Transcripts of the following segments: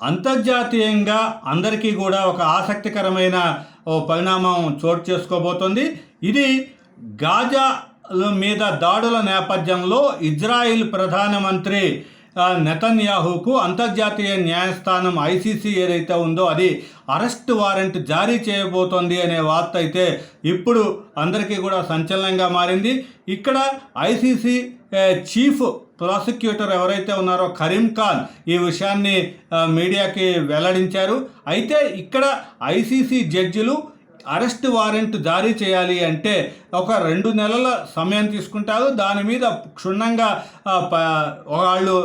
అంతర్జాతీయంగా అందరికీ కూడా ఒక ఆసక్తికరమైన పరిణామం చోటు చేసుకోబోతోంది. ఇది గాజా మీద దాడుల నేపథ్యంలో ఇజ్రాయిల్ ప్రధానమంత్రి నెతన్యాహుకు అంతర్జాతీయ న్యాయస్థానం ఐసీసీ ఏదైతే ఉందో అది అరెస్ట్ వారెంట్ జారీ చేయబోతోంది అనే వార్త అయితే ఇప్పుడు అందరికీ కూడా సంచలనంగా మారింది. ఇక్కడ ఐసీసీ చీఫ్ ప్రాసిక్యూటర్ ఎవరైతే ఉన్నారో కరీం ఖాన్ ఈ విషయాన్ని మీడియాకి వెల్లడించారు. అయితే ఇక్కడ ఐసీసీ జడ్జిలు అరెస్ట్ వారెంట్ జారీ చేయాలి అంటే ఒక 2 నెలల సమయం తీసుకుంటారు. దాని మీద క్షుణ్ణంగా వాళ్ళు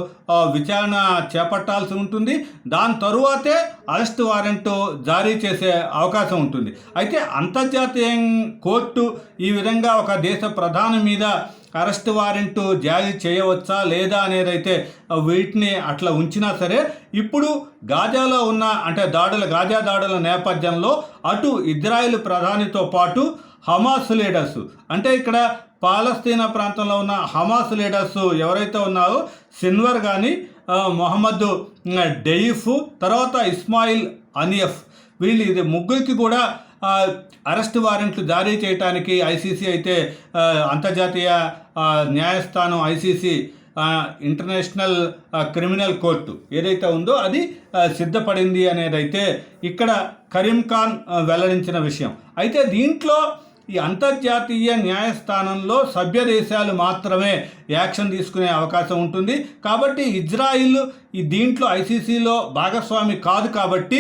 విచారణ చేపట్టాల్సి ఉంటుంది. దాని తరువాతే అరెస్ట్ వారెంట్ జారీ చేసే అవకాశం ఉంటుంది. అయితే అంతర్జాతీయ కోర్టు ఈ విధంగా ఒక దేశ ప్రధాని మీద అరెస్ట్ వారెంట్ జారీ చేయవచ్చా లేదా అనేది అయితే వీటిని అట్లా ఉంచినా సరే ఇప్పుడు గాజాలో ఉన్న గాజా దాడుల నేపథ్యంలో అటు ఇజ్రాయెల్ ప్రధానితో పాటు హమాస్ లీడర్స్ అంటే ఇక్కడ పాలస్తీనా ప్రాంతంలో ఉన్న హమాస్ లీడర్స్ ఎవరైతే ఉన్నారో సిన్వర్ కానీ మొహమ్మద్ డెయిఫ్ తర్వాత ఇస్మాయిల్ అనియఫ్ వీళ్ళు ముగ్గురికి కూడా అరెస్ట్ వారెంట్లు జారీ చేయడానికి ఐసీసీ అయితే అంతర్జాతీయ న్యాయస్థానం ఐసీసీ ఇంటర్నేషనల్ క్రిమినల్ కోర్టు ఏదైతే ఉందో అది సిద్ధపడింది అనేదైతే ఇక్కడ కరీం ఖాన్ వెల్లడించిన విషయం. అయితే దీంట్లో ఈ అంతర్జాతీయ న్యాయస్థానంలో సభ్య దేశాలు మాత్రమే యాక్షన్ తీసుకునే అవకాశం ఉంటుంది. కాబట్టి ఇజ్రాయిల్ దీంట్లో ఐసీసీలో భాగస్వామి కాదు కాబట్టి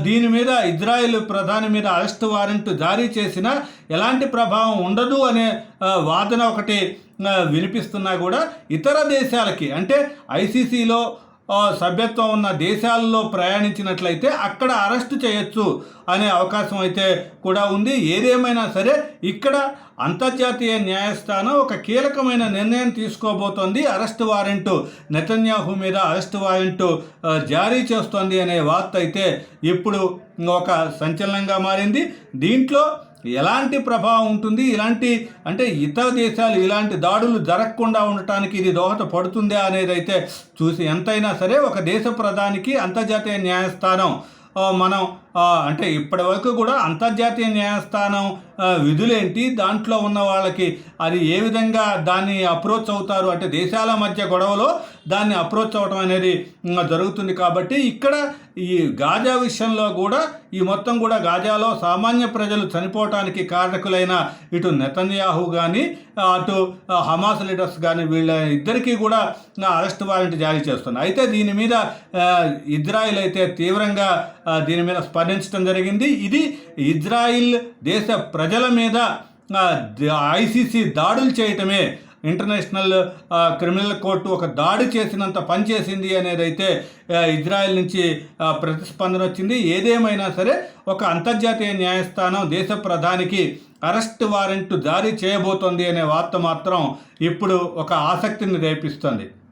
దీని మీద ఇజ్రాయిల్ ప్రధాని మీద అరెస్ట్ వారెంట్ జారీ చేసినా ఎలాంటి ప్రభావం ఉండదు అనే వాదన ఒకటి వినిపిస్తున్నా కూడా ఇతర దేశాలకి అంటే ఐసీసీలో సభ్యత్వం ఉన్న దేశాల్లో ప్రయాణించినట్లయితే అక్కడ అరెస్టు చేయొచ్చు అనే అవకాశం అయితే కూడా ఉంది. ఏదేమైనా సరే ఇక్కడ అంతర్జాతీయ న్యాయస్థానం ఒక కీలకమైన నిర్ణయం తీసుకోబోతోంది. అరెస్ట్ వారెంట్ నెతన్యాహు మీద అరెస్ట్ వారెంట్ జారీ చేస్తోంది అనే వార్త అయితే ఇప్పుడు ఒక సంచలనంగా మారింది. దీంట్లో ఎలాంటి ప్రభావం ఉంటుంది, ఇతర దేశాలు ఇలాంటి దాడులు జరగకుండా ఉండటానికి ఇది దోహదపడుతుందా అనేది అయితే చూసి ఎంతైనా సరే ఒక దేశ ప్రధానికి అంతర్జాతీయ న్యాయస్థానం మనం ఇప్పటి వరకు కూడా అంతర్జాతీయ న్యాయస్థానం విధులేంటి, దాంట్లో ఉన్న వాళ్ళకి అది ఏ విధంగా దాన్ని అప్రోచ్ అవుతారు అంటే దేశాల మధ్య గొడవలో దాన్ని అప్రోచ్ అవ్వడం అనేది జరుగుతుంది. కాబట్టి ఇక్కడ ఈ గాజా విషయంలో కూడా ఈ మొత్తం కూడా గాజాలో సామాన్య ప్రజలు చనిపోవటానికి కారకులైన ఇటు నెతన్యాహు కానీ అటు హమాస్ లీడర్స్ కానీ వీళ్ళ ఇద్దరికీ కూడా అరెస్ట్ వారెంట్ జారీ చేస్తున్నారు. అయితే దీని మీద ఇజ్రాయిల్ అయితే తీవ్రంగా దీని మీద స్పందించడం జరిగింది. ఇది ఇజ్రాయిల్ దేశ ప్రజల మీద ఐసీసీ దాడులు చేయటమే ఇంటర్నేషనల్ క్రిమినల్ కోర్టు ఒక దాడి చేసినంత పనిచేసింది అనేది అయితే ఇజ్రాయెల్ నుంచి ప్రతిస్పందన వచ్చింది. ఏదేమైనా సరే ఒక అంతర్జాతీయ న్యాయస్థానం దేశ ప్రధానికి అరెస్ట్ వారెంట్ జారీ చేయబోతోంది అనే వార్త మాత్రం ఇప్పుడు ఒక ఆసక్తిని రేపిస్తుంది.